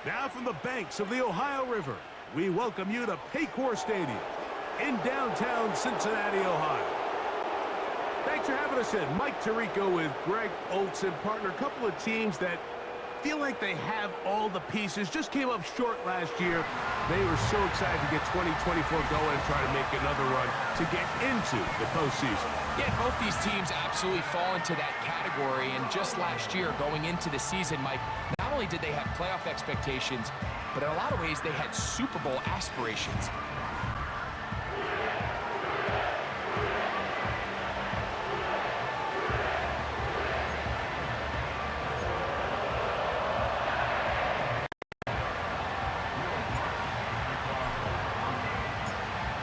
Now from the banks of the Ohio River, we welcome you to Paycor Stadium in downtown Cincinnati, Ohio. Thanks for having us in. Mike Tirico with Greg Olson, partner. A couple of teams that feel like they have all the pieces. Just came up short last year. They were so excited to get 2024 going and try to make another run to get into the postseason. Yeah, both these teams absolutely fall into that category. And just last year, going into the season, Mike, not only did they have playoff expectations, but in a lot of ways, they had Super Bowl aspirations.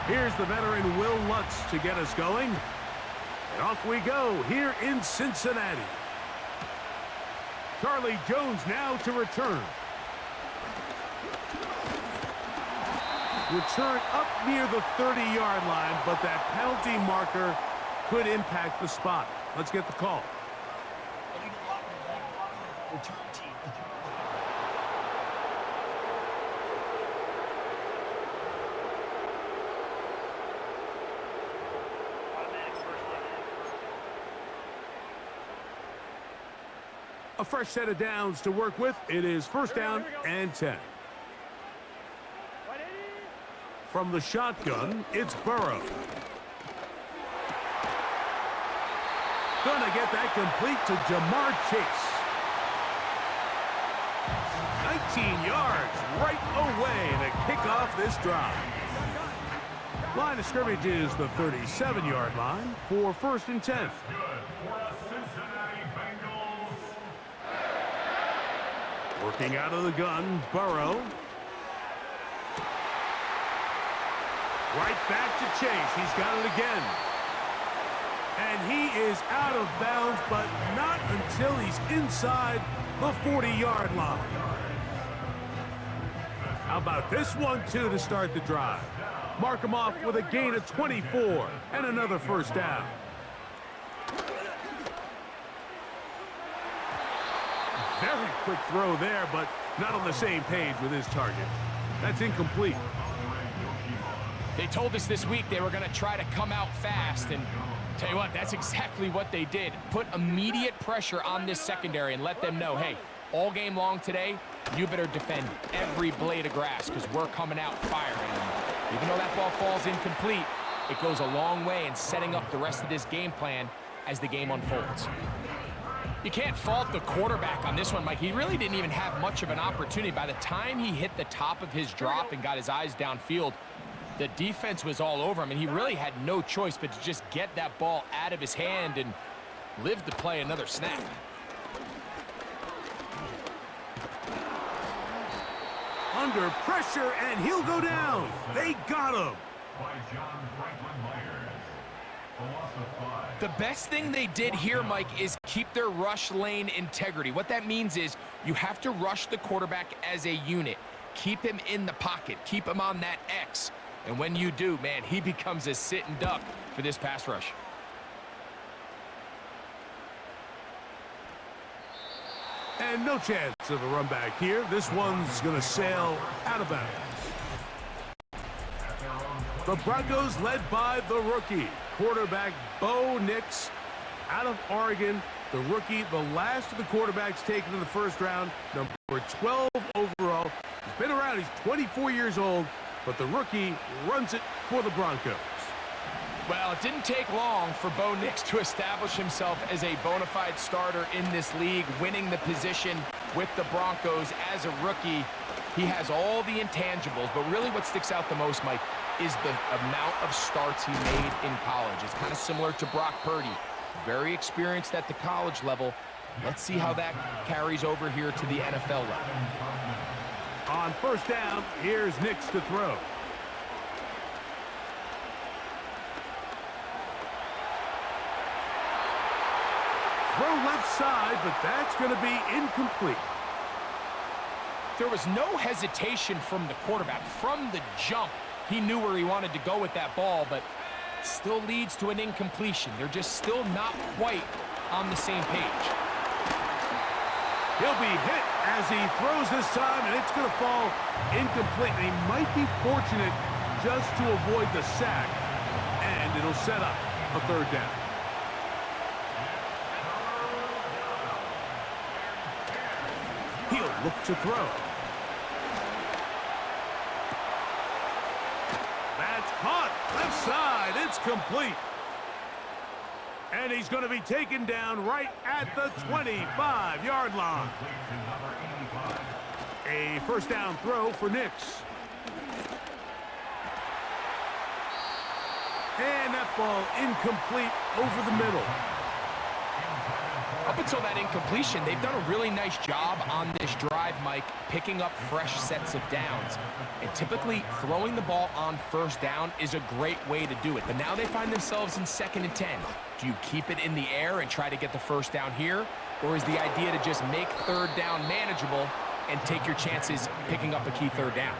Here's the veteran Will Lutz to get us going. And off we go here in Cincinnati. Charlie Jones now to return. Return up near the 30-yard line, but that penalty marker could impact the spot. Let's get the call. Return team. A fresh set of downs to work with. It is first down and 10. From the shotgun, it's Burrow. Gonna get that complete to Jamar Chase. 19 yards right away to kick off this drive. Line of scrimmage is the 37-yard line for first and 10. Working out of the gun, Burrow. Right back to Chase. He's got it again. And he is out of bounds, but not until he's inside the 40-yard line. How about this one, too, to start the drive? Mark him off with a gain of 24 and another first down. Very quick throw there, but not on the same page with his target. That's incomplete. They told us this week they were going to try to come out fast, and tell you what, that's exactly what they did. Put immediate pressure on this secondary and let them know, hey, all game long today, you better defend every blade of grass because we're coming out firing. And even though that ball falls incomplete, it goes a long way in setting up the rest of this game plan as the game unfolds. You can't fault the quarterback on this one, Mike. He really didn't even have much of an opportunity. By the time he hit the top of his drop and got his eyes downfield, the defense was all over him, and he really had no choice but to just get that ball out of his hand and live to play another snap. Under pressure, and he'll go down. They got him. The best thing they did here, Mike, is keep their rush lane integrity. What that means is you have to rush the quarterback as a unit. Keep him in the pocket. Keep him on that X. And when you do, man, he becomes a sitting duck for this pass rush. And no chance of a run back here. This one's going to sail out of bounds. The Broncos led by the rookie, quarterback Bo Nix out of Oregon. The rookie, the last of the quarterbacks taken in the first round, number 12 overall. He's been around, he's 24 years old, but the rookie runs it for the Broncos. Well, it didn't take long for Bo Nix to establish himself as a bona fide starter in this league, winning the position with the Broncos as a rookie. He has all the intangibles, but really what sticks out the most, Mike, is the amount of starts he made in college. It's kind of similar to Brock Purdy. Very experienced at the college level. Let's see how that carries over here to the NFL level. On first down, here's Nix to throw. Throw left side, but that's going to be incomplete. There was no hesitation from the quarterback. From the jump, he knew where he wanted to go with that ball, but still leads to an incompletion. They're just still not quite on the same page. He'll be hit as he throws this time, and it's going to fall incomplete. And he might be fortunate just to avoid the sack, and it'll set up a third down. He'll look to throw. That's caught. Left side. It's complete. And he's going to be taken down right at the 25-yard line. A first down throw for Nix. And that ball incomplete over the middle. Up until that incompletion, they've done a really nice job on this drive, Mike, picking up fresh sets of downs. And typically, throwing the ball on first down is a great way to do it. But now they find themselves in 2nd and 10. Do you keep it in the air and try to get the first down here? Or is the idea to just make third down manageable and take your chances picking up a key third down?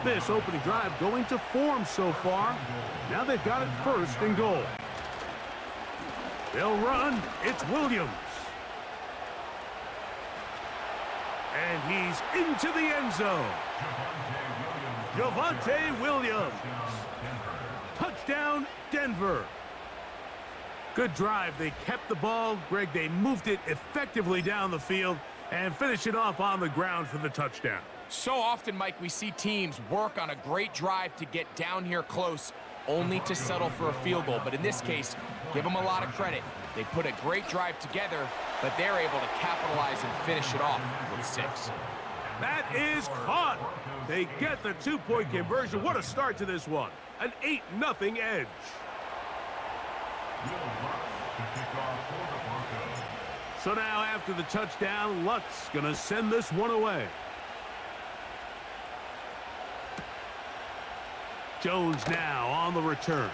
This opening drive going to form so far. Now they've got it 1st and goal. They'll run. It's Williams. And he's into the end zone. Javonte Williams. Touchdown, Denver. Good drive. They kept the ball. Greg, they moved it effectively down the field and finished it off on the ground for the touchdown. So often, Mike, we see teams work on a great drive to get down here close, only to settle for a field goal. But in this case, give them a lot of credit. They put a great drive together, but they're able to capitalize and finish it off with 6. That is caught. They get the 2-point conversion. What a start to this one. An 8-0 edge. So now after the touchdown, Luck's going to send this one away. Jones now on the return.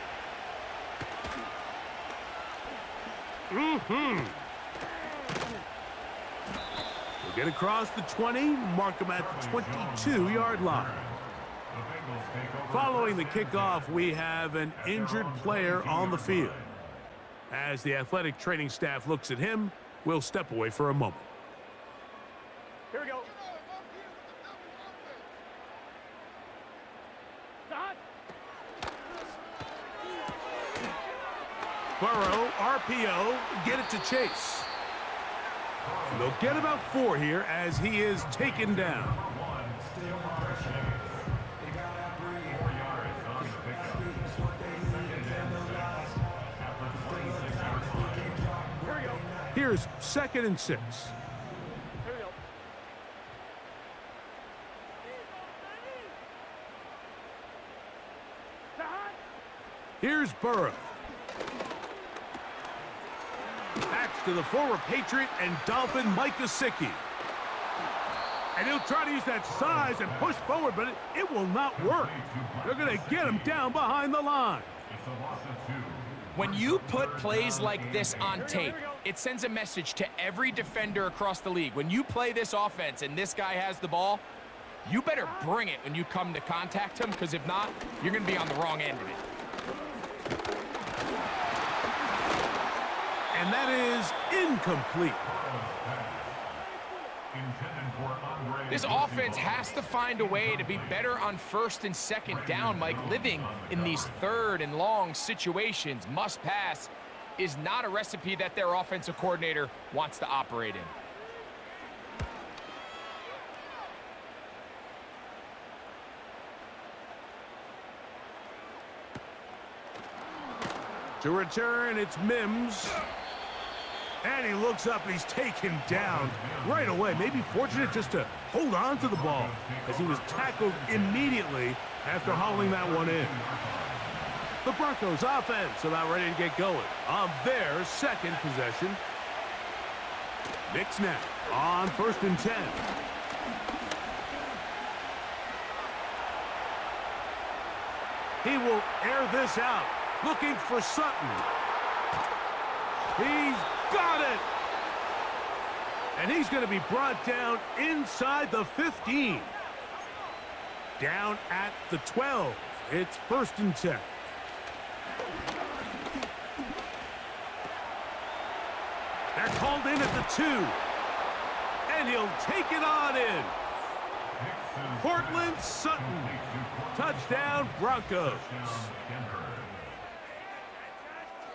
We'll get across the 20, mark him at the 22-yard line. Following the kickoff, we have an injured player on the field. As the athletic training staff looks at him, we'll step away for a moment. Here we go. Burrow, RPO, get it to Chase. And they'll get about 4 here as he is taken down. Here's 2nd and 6. Here we go. Here's Burrow. Backs to the former Patriot and Dolphin Mike Gesicki. And he'll try to use that size and push forward, but it will not work. They're going to get him down behind the line. When you put plays like this on tape, it sends a message to every defender across the league. When you play this offense and this guy has the ball, you better bring it when you come to contact him, because if not, you're going to be on the wrong end of it. And that is incomplete. This offense has to find a way to be better on 1st and 2nd down, Mike. Living in these 3rd and long situations, must pass, is not a recipe that their offensive coordinator wants to operate in. To return, it's Mims. And he looks up and he's taken down right away. Maybe fortunate just to hold on to the ball as he was tackled immediately after hauling that one in. The Broncos offense about ready to get going on their 2nd possession. Nix now on 1st and 10. He will air this out, looking for Sutton. He's got it! And he's going to be brought down inside the 15. Down at the 12. It's 1st and 10. They're called in at the 2. And he'll take it on in. Cortland Sutton. Touchdown, Broncos.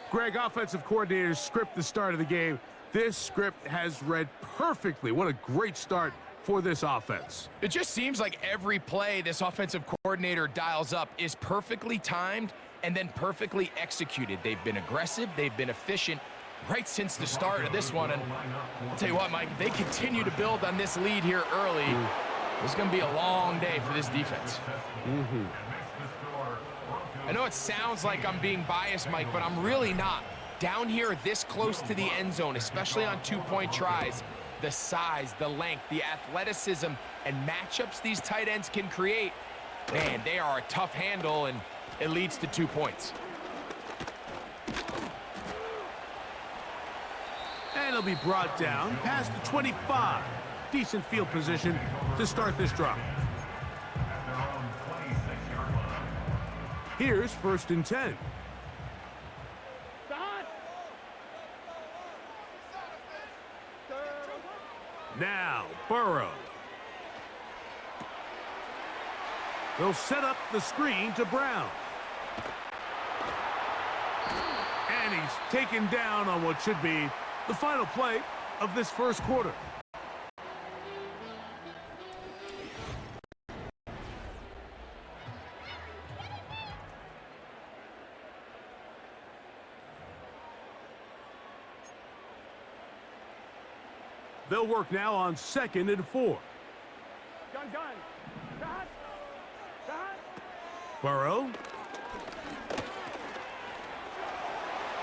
Greg, offensive coordinators script the start of the game. This script has read perfectly. What a great start for this offense. It just seems like every play this offensive coordinator dials up is perfectly timed and then perfectly executed. They've been aggressive, they've been efficient right since the start of this one. And I'll tell you what, Mike, if they continue to build on this lead here early, this is going to be a long day for this defense. I know it sounds like I'm being biased, Mike, but I'm really not. Down here this close to the end zone, especially on two-point tries, the size, the length, the athleticism, and matchups these tight ends can create, man, they are a tough handle, and it leads to 2 points. And he'll be brought down past the 25. Decent field position to start this drive. Here's 1st and 10. Now, Burrow. They'll set up the screen to Brown. And he's taken down on what should be the final play of this first quarter. They'll work now on 2nd and 4. Gun. Burrow.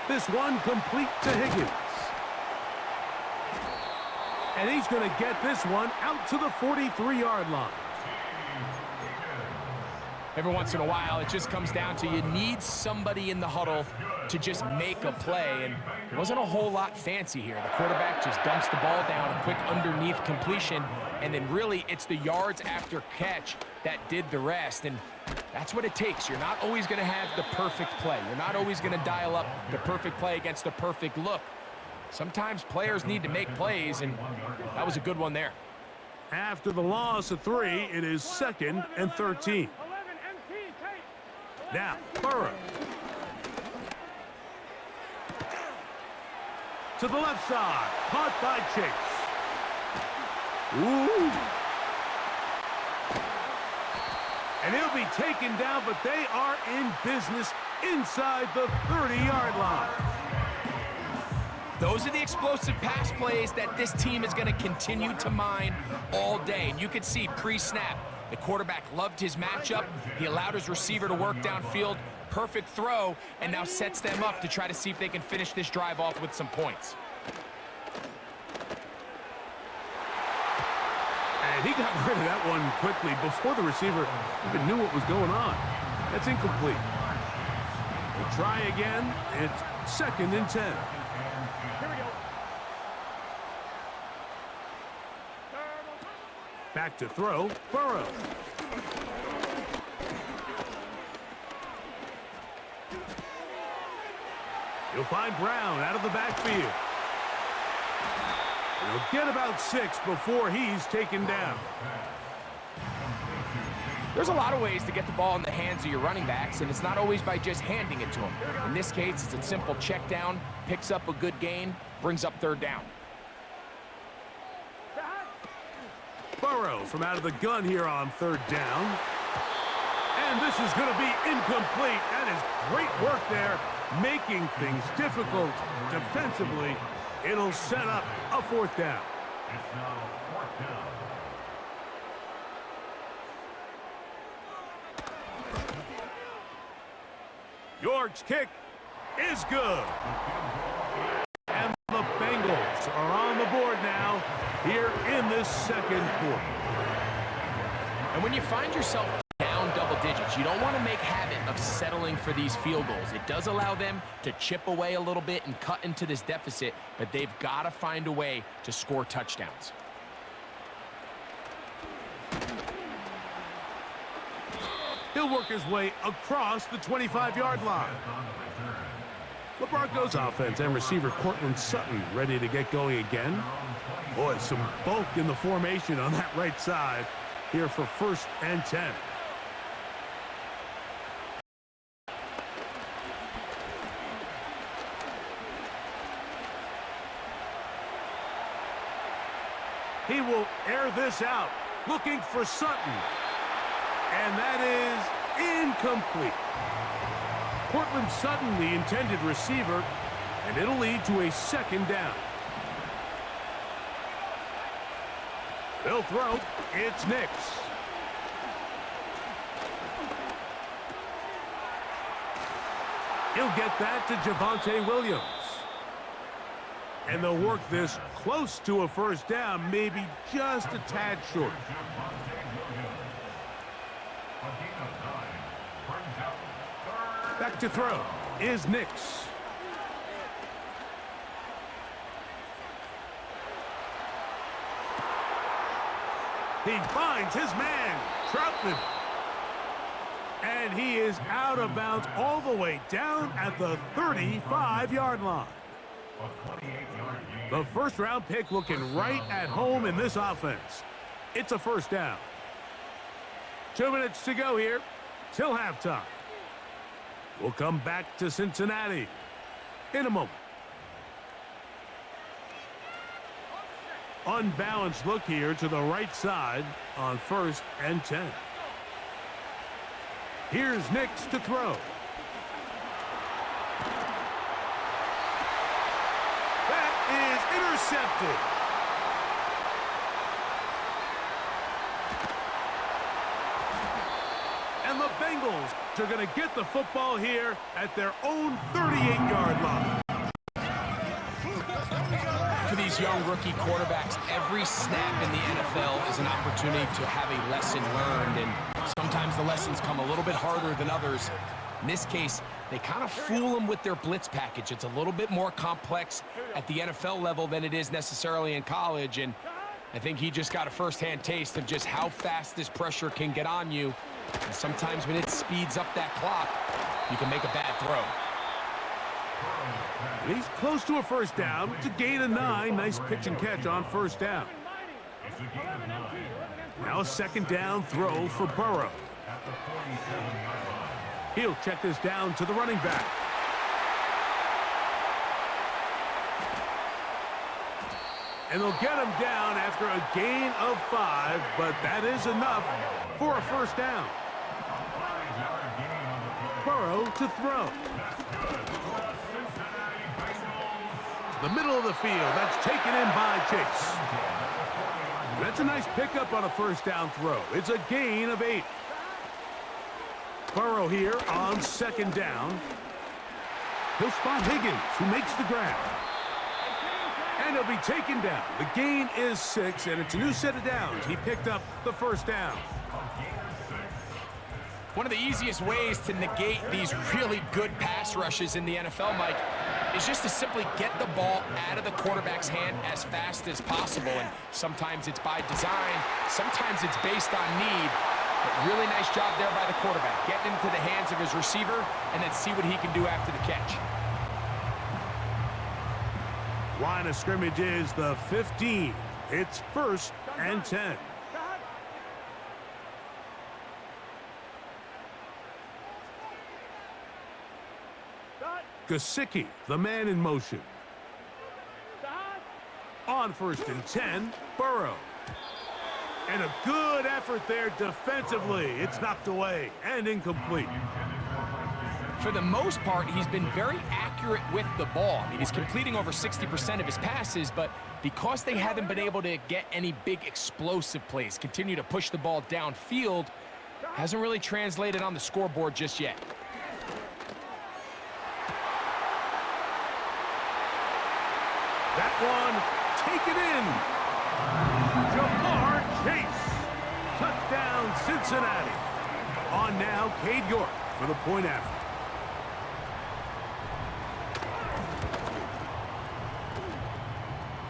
This one complete to Higgins. And he's going to get this one out to the 43-yard line. Every once in a while, it just comes down to you need somebody in the huddle to just make a play, and it wasn't a whole lot fancy here. The quarterback just dumps the ball down, a quick underneath completion, and then really it's the yards after catch that did the rest, and that's what it takes. You're not always going to have the perfect play. You're not always going to dial up the perfect play against the perfect look. Sometimes players need to make plays, and that was a good one there. After the loss of 3, it is 2nd and 13. Now, Burrow. To the left side, caught by Chase. Ooh. And he'll be taken down, but they are in business inside the 30-yard line. Those are the explosive pass plays that this team is going to continue to mine all day. And you can see pre-snap, the quarterback loved his matchup. He allowed his receiver to work downfield. Perfect throw, and now sets them up to try to see if they can finish this drive off with some points. And he got rid of that one quickly before the receiver even knew what was going on. That's incomplete. We'll try again. It's 2nd and 10. Here we go. Back to throw, Burrow. You'll find Brown out of the backfield. He'll get about 6 before he's taken down. There's a lot of ways to get the ball in the hands of your running backs, and it's not always by just handing it to them. In this case, it's a simple check down, picks up a good gain, brings up 3rd down. Burrow from out of the gun here on 3rd down. And this is going to be incomplete. That is great work there, making things difficult defensively. It'll set up a 4th down. It's now 4th down. York's kick is good. And the Bengals are on the board now here in this 2nd quarter. And when you find yourself down double digits, you don't want to make habit of settling for these field goals. It does allow them to chip away a little bit and cut into this deficit, but they've got to find a way to score touchdowns. He'll work his way across the 25-yard line. The Broncos offense and receiver Cortland Sutton ready to get going again. Boy, some bulk in the formation on that right side here for 1st and 10. He will air this out, looking for Sutton. And that is incomplete. Cortland Sutton, the intended receiver, and it'll lead to a 2nd down. They'll throw. It's Nix. He'll get that to Javonte Williams. And they'll work this close to a 1st down, maybe just a tad short. Back to throw is Nix. He finds his man, Troutman. And he is out of bounds all the way down at the 35-yard line. The 1st-round pick looking right at home in this offense. It's a 1st down. 2 minutes to go here till halftime. We'll come back to Cincinnati in a moment. Unbalanced look here to the right side on 1st and 10. Here's Nix to throw. That is intercepted. And the Bengals are going to get the football here at their own 38-yard line. For these young rookie quarterbacks, every snap in the NFL is an opportunity to have a lesson learned, and sometimes the lessons come a little bit harder than others. In this case, they kind of fool them with their blitz package. It's a little bit more complex at the NFL level than it is necessarily in college, and I think he just got a first-hand taste of just how fast this pressure can get on you. And sometimes when it speeds up that clock, you can make a bad throw. He's close to a 1st down. It's a gain of 9. Nice pitch and catch on 1st down. Now a 2nd down throw for Burrow. He'll check this down to the running back. And they'll get him down after a gain of 5, but that is enough for a 1st down. Burrow to throw. The middle of the field. That's taken in by Chase. That's a nice pickup on a 1st down throw. It's a gain of 8. Burrow here on 2nd down. He'll spot Higgins, who makes the grab. And he'll be taken down. The gain is 6, and it's a new set of downs. He picked up the 1st down. One of the easiest ways to negate these really good pass rushes in the NFL, Mike, is just to simply get the ball out of the quarterback's hand as fast as possible. And sometimes it's by design, sometimes it's based on need. But really nice job there by the quarterback, getting into the hands of his receiver and then see what he can do after the catch. Line of scrimmage is the 15. It's 1st and 10. Gesicki, the man in motion. On 1st and 10, Burrow. And a good effort there defensively. It's knocked away and incomplete. For the most part, he's been very accurate with the ball. I mean, he's completing over 60% of his passes, but because they haven't been able to get any big explosive plays, continue to push the ball downfield, hasn't really translated on the scoreboard just yet. That one taken in. Jamar Chase. Touchdown, Cincinnati. On now, Cade York for the point after.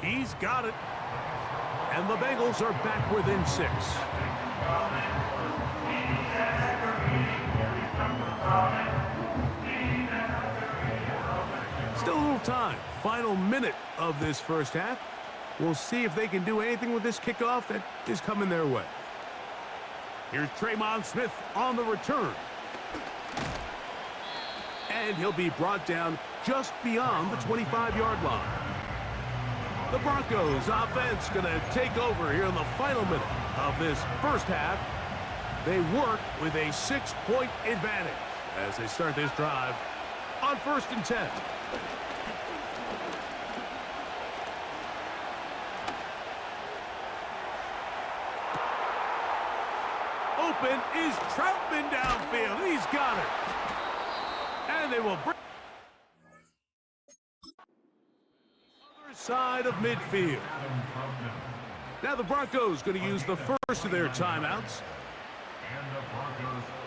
He's got it. And the Bengals are back within 6. Still a little time. Final minute of this 1st half. We'll see if they can do anything with this kickoff that is coming their way. Here's Tremon Smith on the return. And he'll be brought down just beyond the 25-yard line. The Broncos offense going to take over here in the final minute of this first half. They work with a 6-point advantage as they start this drive on 1st and 10. Open is Troutman downfield. He's got it. And they will bring other side of midfield. Now the Broncos going to use the first of their timeouts.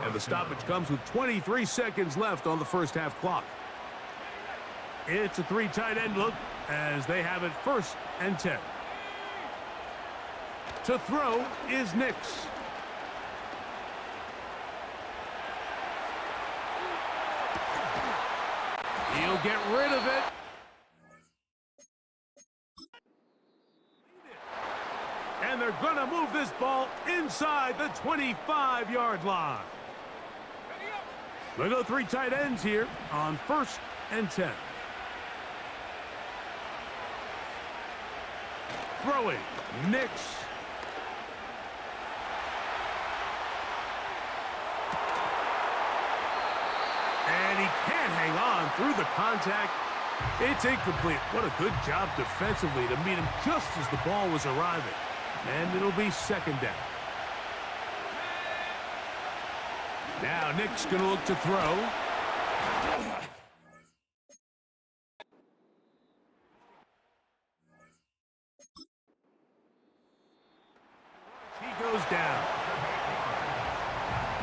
And the stoppage comes with 23 seconds left on the first half clock. It's a 3 tight end look as they have it 1st and 10. To throw is Nix. He'll get rid of it. And they're going to move this ball inside the 25-yard line. They'll go 3 tight ends here on 1st and 10. Throwing, Nix. And he can't hang on through the contact. It's incomplete. What a good job defensively to meet him just as the ball was arriving. And it'll be 2nd down. Now Nick's going to look to throw. He goes down.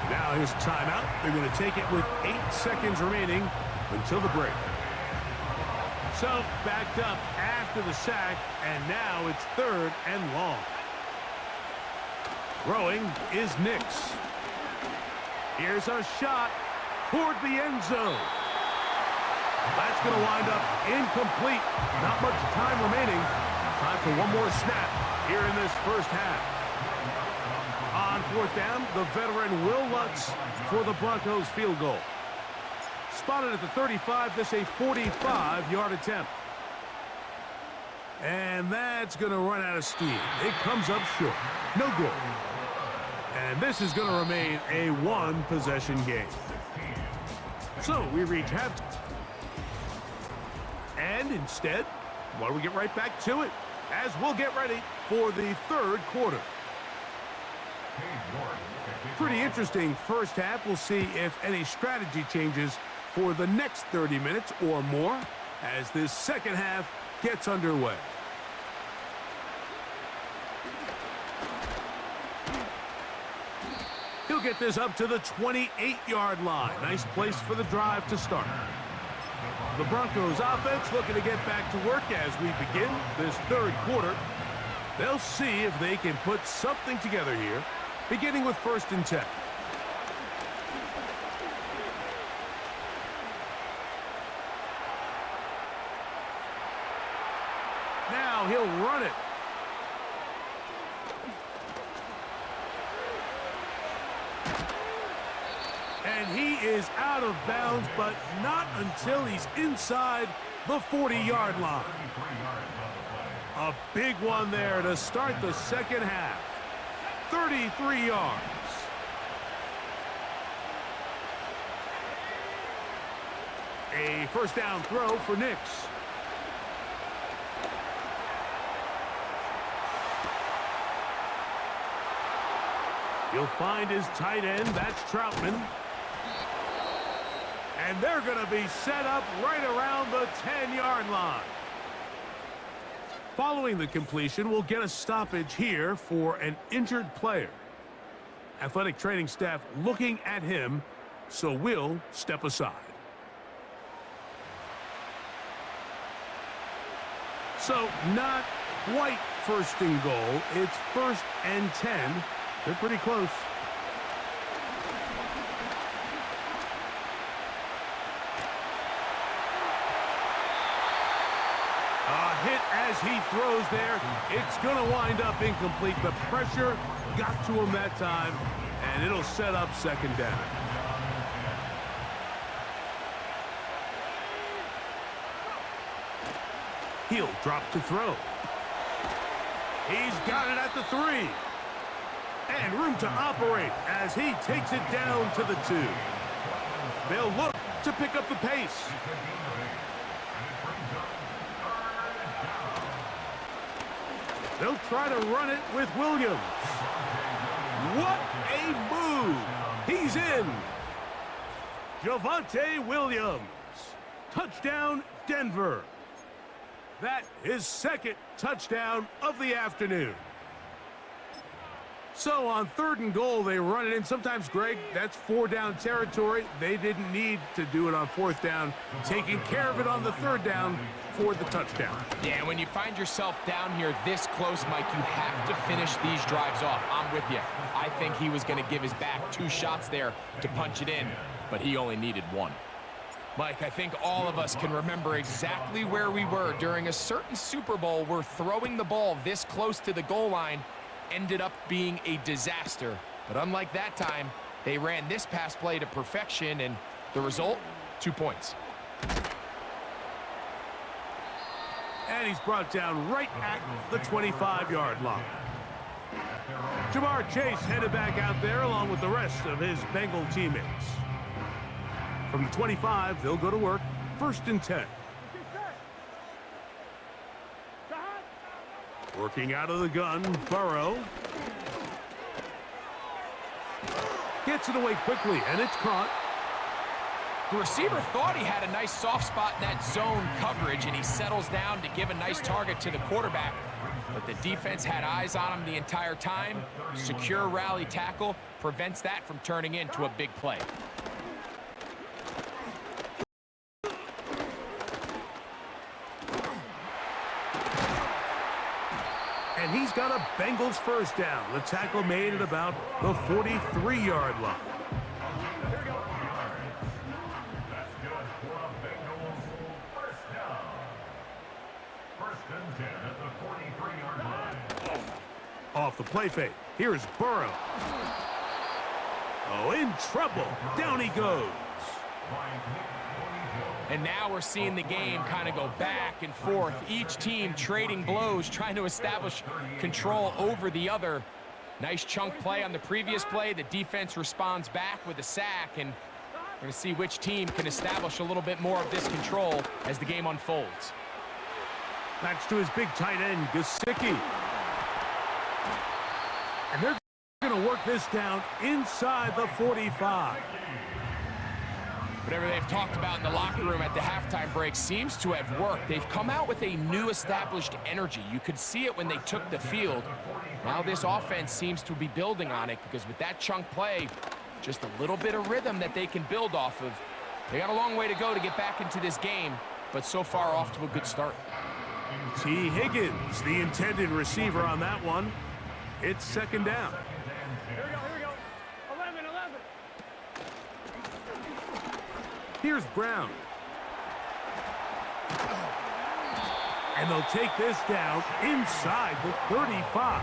Now here's a timeout. They're going to take it with 8 seconds remaining until the break. So backed up after the sack, and now it's 3rd and long. Throwing is Nix. Here's a shot toward the end zone. That's going to wind up incomplete. Not much time remaining. Time for one more snap here in this first half. On 4th down, the veteran Will Lutz for the Broncos field goal. Spotted at the 35, this a 45-yard attempt. And that's going to run out of steam. It comes up short. No good. And this is going to remain a 1-possession game. So we reach halftime. And instead, why don't we get right back to it as we'll get ready for the 3rd quarter. Pretty interesting first half. We'll see if any strategy changes for the next 30 minutes or more as this second half gets underway. He'll get this up to the 28-yard line. Nice place for the drive to start. The Broncos offense looking to get back to work as we begin this 3rd quarter. They'll see if they can put something together here, beginning with 1st and 10. Now he'll run it. And he is out of bounds, but not until he's inside the 40-yard line. A big one there to start the second half. 33 yards. A first down throw for Nix. He'll find his tight end. That's Troutman. And they're going to be set up right around the 10-yard line. Following the completion, we'll get a stoppage here for an injured player. Athletic training staff looking at him, so we'll step aside. So not quite 1st and goal. It's 1st and 10. They're pretty close. hit as he throws there. It's going to wind up incomplete. The pressure got to him that time, and it'll set up second down. He'll drop to throw. He's got it at the 3. And room to operate as he takes it down to the 2. They'll look to pick up the pace. They'll try to run it with Williams. What a move! He's in. Javonte Williams. Touchdown, Denver. That is second touchdown of the afternoon. So on 3rd and goal, they run it in. Sometimes, Greg, that's 4-down territory. They didn't need to do it on 4th down. Taking care of it on the 3rd down for the touchdown. Yeah, when you find yourself down here this close, Mike, you have to finish these drives off. I'm with you. I think he was going to give his back 2 shots there to punch it in, but he only needed 1. Mike, I think all of us can remember exactly where we were during a certain Super Bowl where throwing the ball this close to the goal line ended up being a disaster. But unlike that time, they ran this pass play to perfection, and the result, 2 points. And he's brought down right at the 25-yard line. Jamar Chase headed back out there along with the rest of his Bengal teammates. From the 25, they'll go to work. 1st and 10. Working out of the gun, Burrow. Gets it away quickly, and it's caught. The receiver thought he had a nice soft spot in that zone coverage, and he settles down to give a nice target to the quarterback. But the defense had eyes on him the entire time. Secure rally tackle prevents that from turning into a big play. And he's got a Bengals 1st down. The tackle made at about the 43-yard line. That's good for a Bengals 1st down. 1st and 10 at the 43-yard line. Off the play fake. Here's Burrow. Oh, in trouble. Down he goes. And now we're seeing the game kind of go back and forth. Each team trading blows, trying to establish control over the other. Nice chunk play on the previous play. The defense responds back with a sack, and we're going to see which team can establish a little bit more of this control as the game unfolds. That's to his big tight end, Gesicki. And they're going to work this down inside the 45. Whatever they've talked about in the locker room at the halftime break seems to have worked. They've come out with a new established energy. You could see it when they took the field. Now this offense seems to be building on it, because with that chunk play, just a little bit of rhythm that they can build off of. They got a long way to go to get back into this game, but so far off to a good start. T. Higgins, the intended receiver on that one. It's 2nd down. Here we go. 11. Here's Brown. And they'll take this down inside the 35.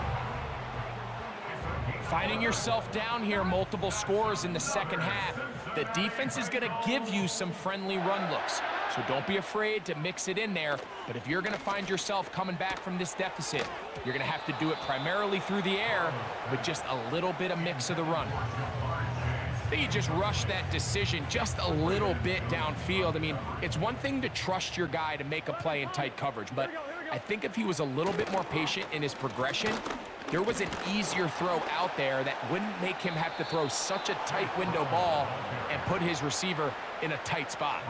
Finding yourself down here, multiple scores in the second half. The defense is going to give you some friendly run looks, so don't be afraid to mix it in there. But if you're going to find yourself coming back from this deficit, you're going to have to do it primarily through the air with just a little bit of mix of the run. I think you just rushed that decision just a little bit downfield. I mean, it's one thing to trust your guy to make a play in tight coverage, but I think if he was a little bit more patient in his progression, there was an easier throw out there that wouldn't make him have to throw such a tight window ball and put his receiver in a tight spot.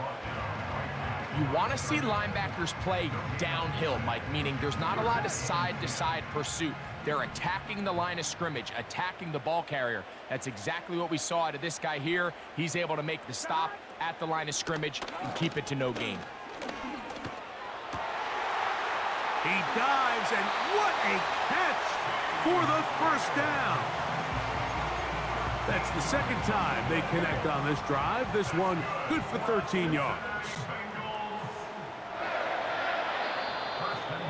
You want to see linebackers play downhill, Mike, meaning there's not a lot of side-to-side pursuit. They're attacking the line of scrimmage, attacking the ball carrier. That's exactly what we saw out of this guy here. He's able to make the stop at the line of scrimmage and keep it to no gain. He dives, and what a catch for the 1st down. That's the 2nd time they connect on this drive. This one good for 13 yards. 1st and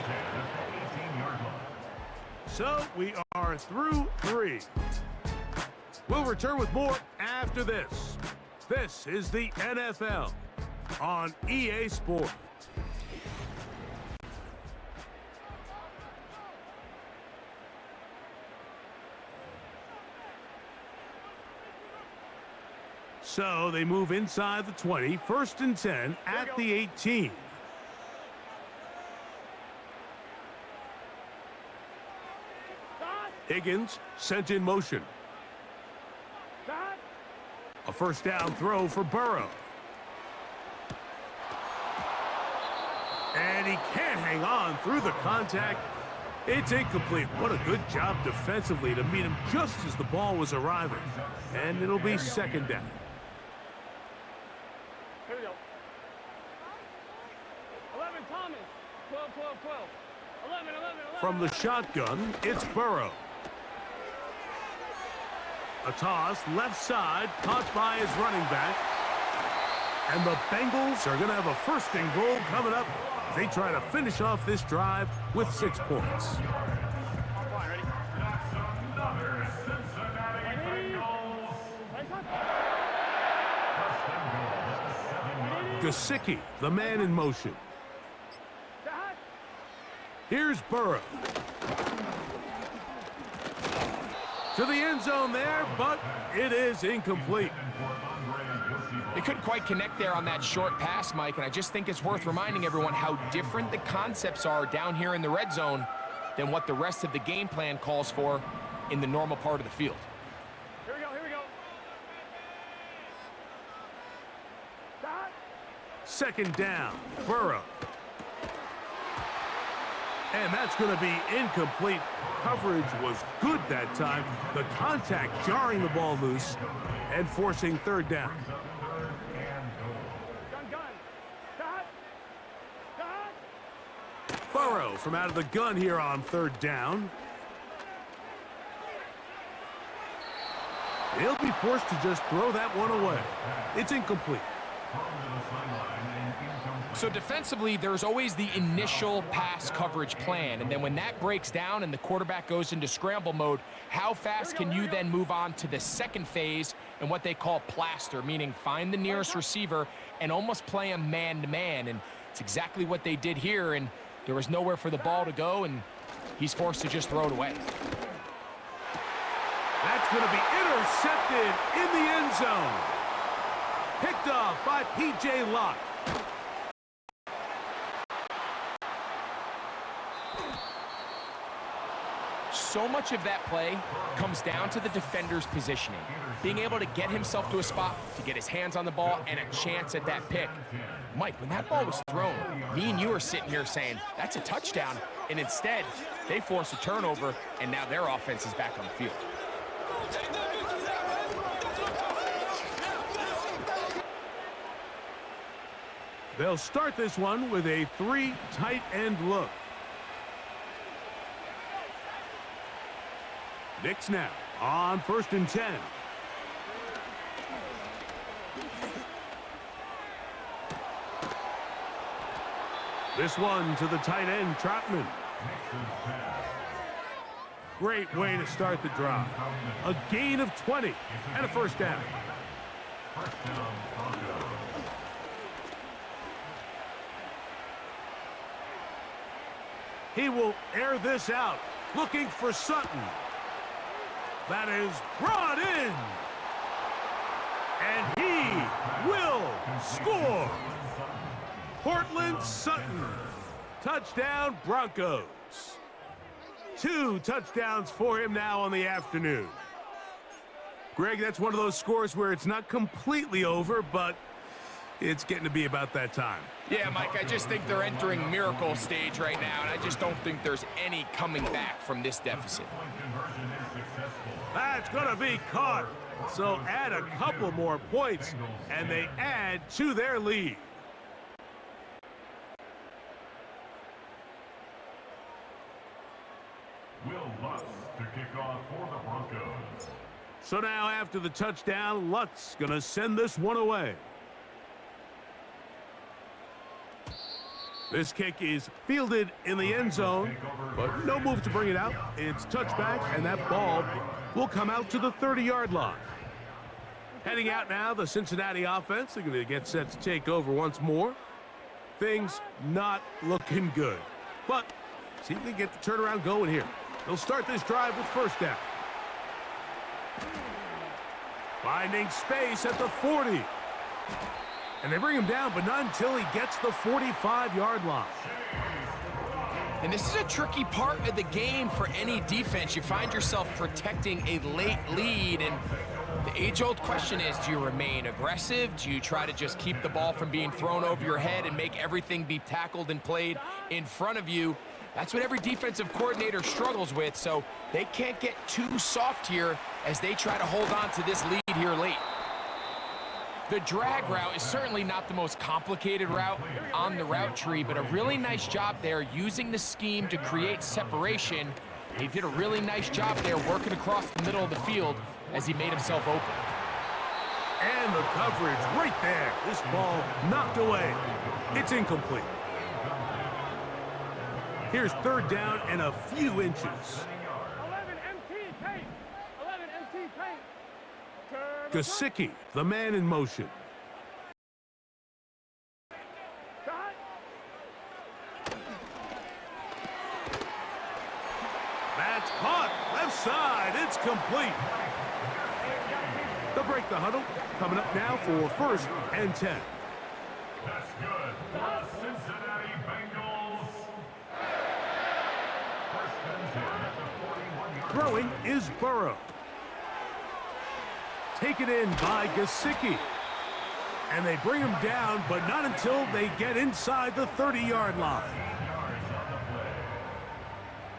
So we are through 3. We'll return with more after this. This is the NFL on EA Sports. So they move inside the 20, 1st and 10 at the 18. Higgins sent in motion. A first down throw for Burrow. And he can't hang on through the contact. It's incomplete. What a good job defensively to meet him just as the ball was arriving. And it'll be 2nd down. Here we go. 11, Thomas. 12, 12, 12. 11, 11, 11. From the shotgun, it's Burrow. A toss, left side, caught by his running back. And the Bengals are going to have a 1st and goal coming up. They try to finish off this drive with 6 points. Gesicki, the man in motion. Here's Burrow. To the end zone there, but it is incomplete. They couldn't quite connect there on that short pass, Mike, and I just think it's worth reminding everyone how different the concepts are down here in the red zone than what the rest of the game plan calls for in the normal part of the field. Here we go, here we go. 2nd down, Burrow. And that's going to be incomplete. Coverage was good that time. The contact jarring the ball loose and forcing 3rd down. Burrow from out of the gun here on 3rd down. He'll be forced to just throw that one away. It's incomplete. So defensively, there's always the initial pass coverage plan, and then when that breaks down and the quarterback goes into scramble mode, how fast can you then move on to the 2nd phase and what they call plaster, meaning find the nearest receiver and almost play him man-to-man, and it's exactly what they did here, and there was nowhere for the ball to go, and he's forced to just throw it away. That's going to be intercepted in the end zone. Picked off by P.J. Locke. So much of that play comes down to the defender's positioning, being able to get himself to a spot, to get his hands on the ball, and a chance at that pick. Mike, when that ball was thrown, me and you are sitting here saying, that's a touchdown, and instead, they force a turnover, and now their offense is back on the field. They'll start this one with a 3 tight end look. Knicks now on 1st and 10. This one to the tight end, Trotman. Great way to start the drive. A gain of 20 and a 1st down. He will air this out, looking for Sutton. That is brought in. And he will score. Portland Sutton. Touchdown, Broncos. 2 touchdowns for him now on the afternoon. Greg, that's one of those scores where it's not completely over, but it's getting to be about that time. Yeah, Mike, I just think they're entering miracle stage right now, and I just don't think there's any coming back from this deficit. That's going to be caught. So add a couple more points, and they add to their lead. Will Lutz to kick off for the Broncos. So now after the touchdown, Lutz going to send this one away. This kick is fielded in the end zone, but no move to bring it out. It's touchback, and that ball will come out to the 30-yard line. Heading out now, the Cincinnati offense. They're going to get set to take over once more. Things not looking good. But see if they get the turnaround going here. They'll start this drive with first down. Finding space at the 40. And they bring him down, but not until he gets the 45-yard line. And this is a tricky part of the game for any defense. You find yourself protecting a late lead, and the age-old question is, do you remain aggressive? Do you try to just keep the ball from being thrown over your head and make everything be tackled and played in front of you? That's what every defensive coordinator struggles with, so they can't get too soft here as they try to hold on to this lead here late. The drag route is certainly not the most complicated route on the route tree, but a really nice job there using the scheme to create separation. He did a really nice job there working across the middle of the field as he made himself open. And the coverage right there. This ball knocked away. It's incomplete. Here's third down and a few inches. 11 MT paint. 11 MT paint. Gesicki, the man in motion. That's caught. Left side. It's complete. They'll break the huddle. Coming up now for first and 10. That's good. The Cincinnati Bengals. First and 10 at the 41-yard line. Throwing is Burrow. Taken in by Gesicki. And they bring him down, but not until they get inside the 30-yard line.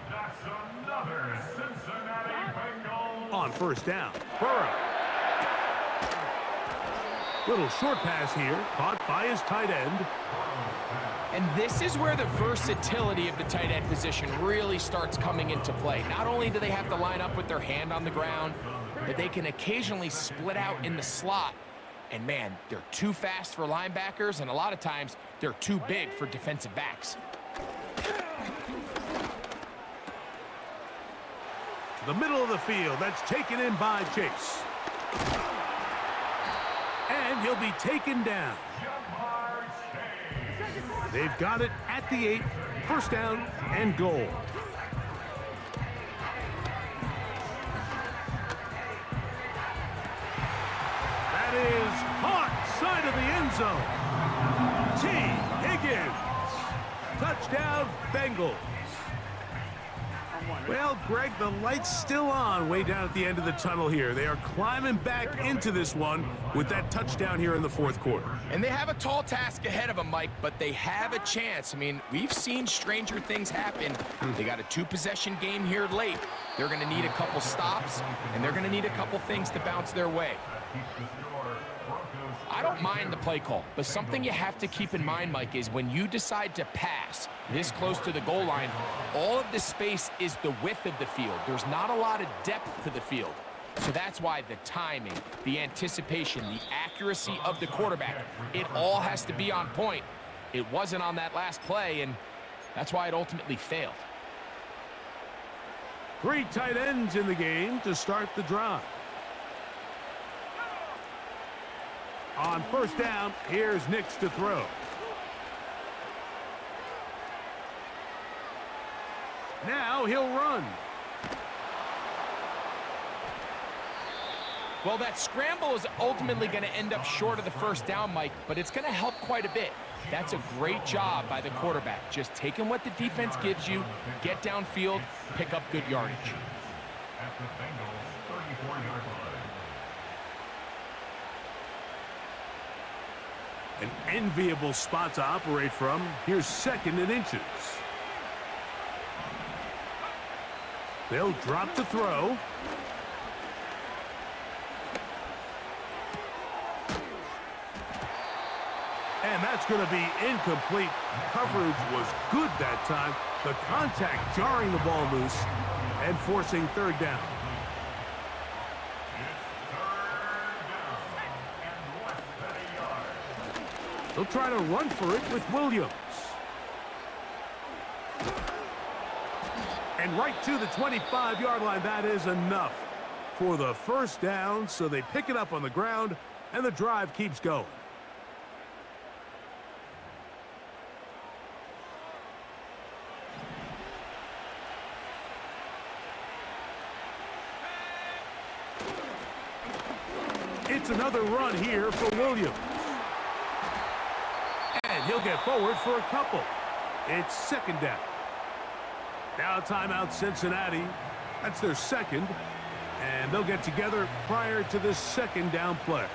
That's another Cincinnati Bengals. On first down, Burrow. Little short pass here, caught by his tight end. And this is where the versatility of the tight end position really starts coming into play. Not only do they have to line up with their hand on the ground, but they can occasionally split out in the slot. And man, they're too fast for linebackers, and a lot of times they're too big for defensive backs. To the middle of the field, that's taken in by Chase. And he'll be taken down. They've got it at the 8, first down and goal. That is caught side of the end zone. T. Higgins. Touchdown, Bengals. Well, Greg, the light's still on way down at the end of the tunnel here. They are climbing back into this one with that touchdown here in the fourth quarter. And they have a tall task ahead of them, Mike, but they have a chance. I mean, we've seen stranger things happen. They got a 2-possession game here late. They're going to need a couple stops, and they're going to need a couple things to bounce their way. I don't mind the play call, but something you have to keep in mind, Mike, is when you decide to pass this close to the goal line, all of the space is the width of the field. There's not a lot of depth to the field. So that's why the timing, the anticipation, the accuracy of the quarterback, it all has to be on point. It wasn't on that last play, and that's why it ultimately failed. 3 tight ends in the game to start the drive. On first down, here's Nix to throw. Now he'll run. Well, that scramble is ultimately going to end up short of the first down, Mike, but it's going to help quite a bit. That's a great job by the quarterback. Just taking what the defense gives you, get downfield, pick up good yardage. At the Bengals 34-yard line. An enviable spot to operate from. Here's second and inches. They'll drop the throw. And that's going to be incomplete. Coverage was good that time. The contact jarring the ball loose and forcing third down. It's 3rd down and less than a yard. They'll try to run for it with Williams. And right to the 25-yard line. That is enough for the first down. So they pick it up on the ground, and the drive keeps going. It's another run here for Williams. And he'll get forward for a couple. It's second down. Now timeout Cincinnati. That's their second. And they'll get together prior to this second down play.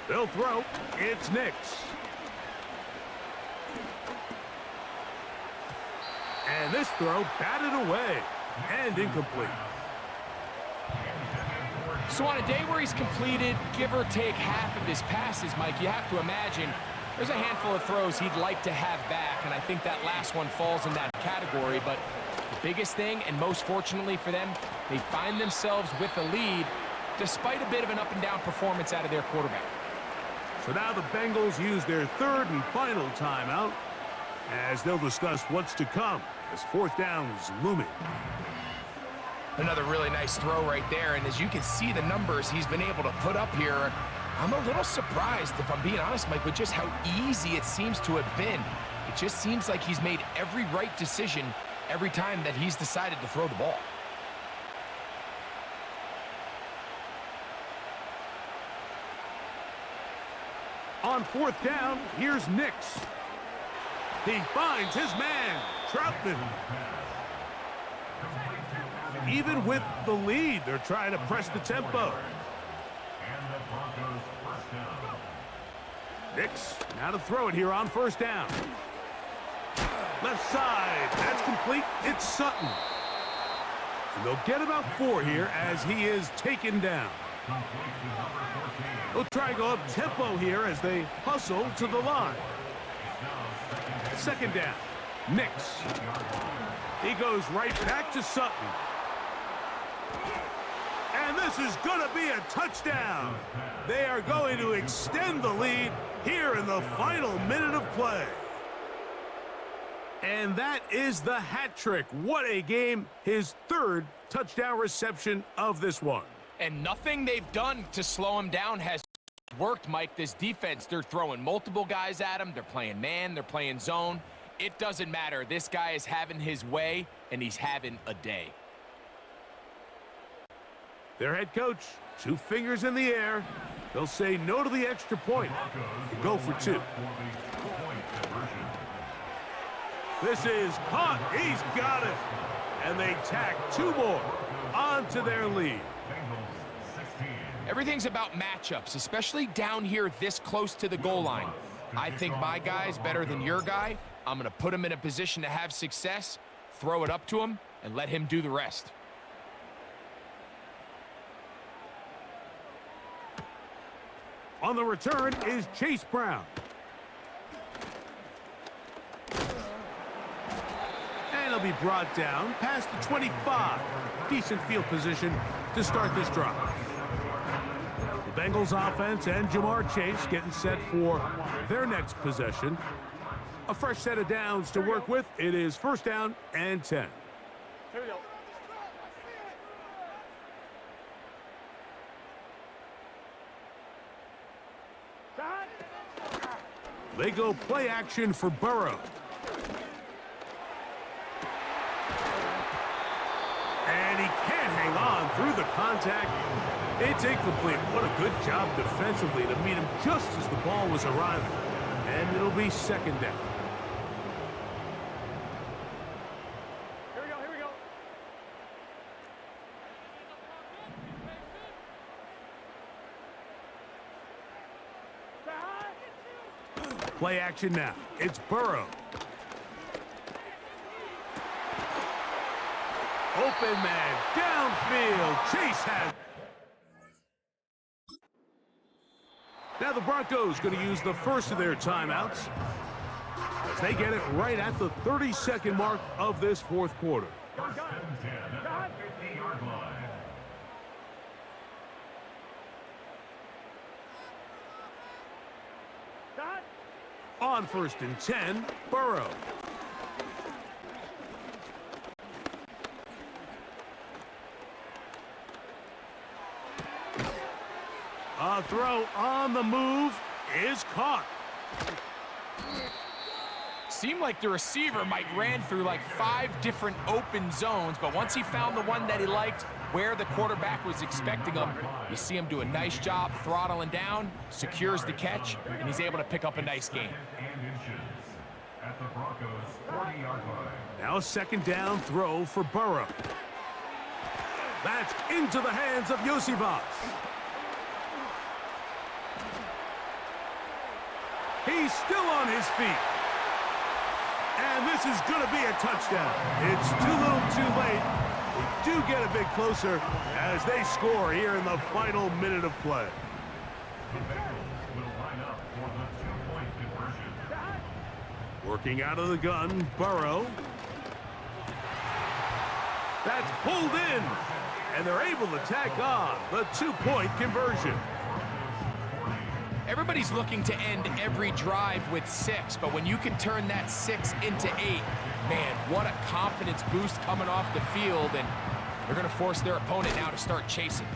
They'll throw. It's Nix. And this throw batted away and incomplete. So on a day where he's completed, give or take half of his passes, Mike, you have to imagine there's a handful of throws he'd like to have back, and I think that last one falls in that category. But the biggest thing, and most fortunately for them, they find themselves with a lead despite a bit of an up-and-down performance out of their quarterback. So now the Bengals use their third and final timeout as they'll discuss what's to come as fourth down is looming. Another really nice throw right there, and as you can see the numbers he's been able to put up here, I'm a little surprised, if I'm being honest, Mike, with just how easy it seems to have been. It just seems like he's made every right decision every time that he's decided to throw the ball. On fourth down, here's Nix. He finds his man, Troutman. Even with the lead, they're trying to press the tempo. Nix now to throw it here on first down. Left side, that's complete. It's Sutton. And they'll get about 4 here as he is taken down. They'll try and go up tempo here as they hustle to the line. Second down, Nix. He goes right back to Sutton. And this is going to be a touchdown. They are going to extend the lead here in the final minute of play. And that is the hat trick. What a game. His third touchdown reception of this one. And nothing they've done to slow him down has worked, Mike. This defense, they're throwing multiple guys at him. They're playing man. They're playing zone. It doesn't matter. This guy is having his way, and he's having a day. Their head coach, 2 fingers in the air. They'll say no to the extra point and go for 2. This is caught. He's got it. And they tack 2 more onto their lead. Everything's about matchups, especially down here this close to the goal line. I think my guy's better than your guy. I'm going to put him in a position to have success, throw it up to him, and let him do the rest. On the return is Chase Brown. And he'll be brought down past the 25. Decent field position to start this drive. The Bengals offense and Jamar Chase getting set for their next possession. A fresh set of downs to work with. It is first down and 10. Here we go. They go play action for Burrow. And he can't hang on through the contact. It's incomplete. What a good job defensively to meet him just as the ball was arriving. And it'll be second down. Here we go, here we go. Play action now. It's Burrow. Open man, downfield. Chase has. Now the Broncos going to use the first of their timeouts as they get it right at the 30-second mark of this fourth quarter. First and 10 at the 50-yard line. On first and 10, Burrow. The throw on the move is caught. Seemed like the receiver, Mike, ran through like 5 different open zones, but once he found the one that he liked, where the quarterback was expecting him, you see him do a nice job throttling down, secures the catch, and he's able to pick up a nice gain. At the Broncos 40-yard line. Now a second down throw for Burrow. That's into the hands of Yosivas. He's still on his feet. And this is going to be a touchdown. It's too little too late. We do get a bit closer as they score here in the final minute of play. The Bengals will line up for the 2-point conversion. Working out of the gun, Burrow. That's pulled in. And they're able to tack on the 2-point conversion. Everybody's looking to end every drive with 6, but when you can turn that 6 into 8, man, what a confidence boost coming off the field, and they're going to force their opponent now to start chasing.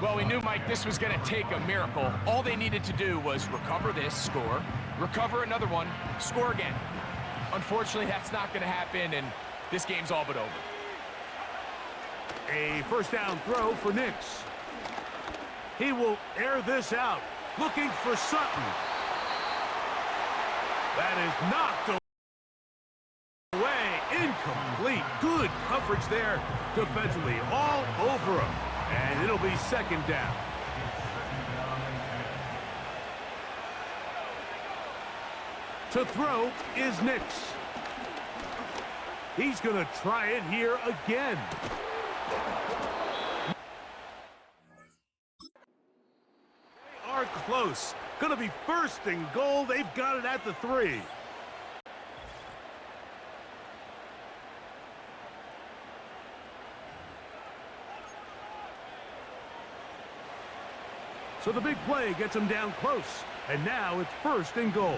Well, we knew, Mike, this was going to take a miracle. All they needed to do was recover this, score, recover another one, score again. Unfortunately, that's not going to happen, and this game's all but over. A first down throw for Nix. He will air this out, looking for Sutton. That is knocked away, incomplete. Good coverage there defensively, all over him. And it'll be second down. To throw is Nix. He's going to try it here again. Are close. Gonna be first and goal. They've got it at the 3. So the big play gets them down close. And now it's first and goal.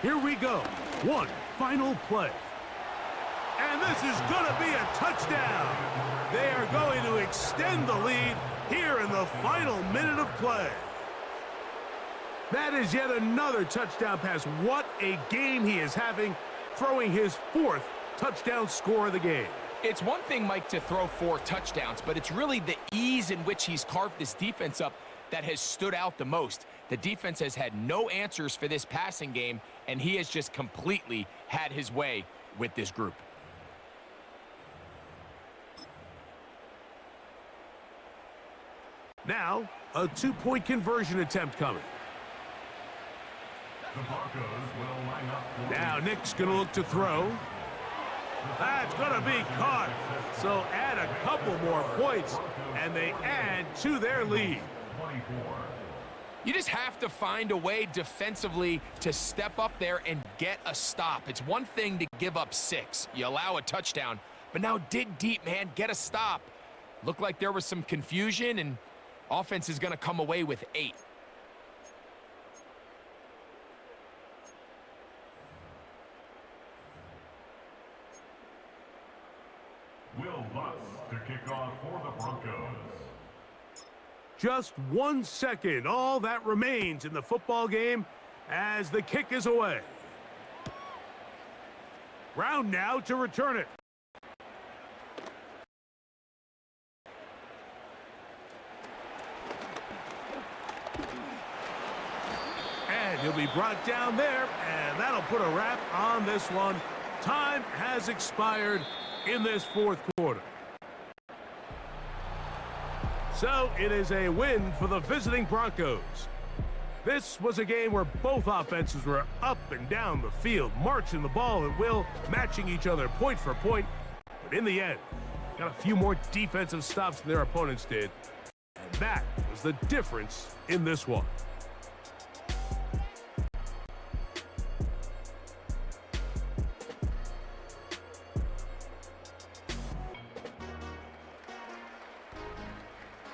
Here we go. One final play. And this is gonna be a touchdown. They are going to extend the lead here in the final minute of play. That is yet another touchdown pass. What a game he is having, throwing his 4th touchdown score of the game. It's one thing, Mike, to throw 4 touchdowns, but it's really the ease in which he's carved this defense up that has stood out the most. The defense has had no answers for this passing game, and he has just completely had his way with this group. Now, a 2-point conversion attempt coming. The Broncos will line up for Now Nick's going to look to throw. That's going to be caught. So add a couple more points, and they add to their lead. 24. You just have to find a way defensively to step up there and get a stop. It's one thing to give up 6. You allow a touchdown, but now dig deep, man. Get a stop. Looked like there was some confusion, and offense is going to come away with 8. Will Lutz to kick off for the Broncos. Just 1 second, all that remains in the football game as the kick is away. Brown now to return it. And he'll be brought down there, and that'll put a wrap on this one. Time has expired in this 4th quarter. So it is a win for the visiting Broncos. This was a game where both offenses were up and down the field, marching the ball at will, matching each other point for point. But in the end, got a few more defensive stops than their opponents did. And that was the difference in this one.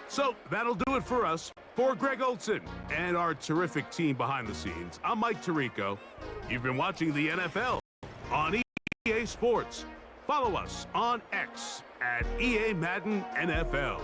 So that'll do it for us. For Greg Olson and our terrific team behind the scenes, I'm Mike Tirico. You've been watching the NFL on EA Sports. Follow us on X at EA Madden NFL.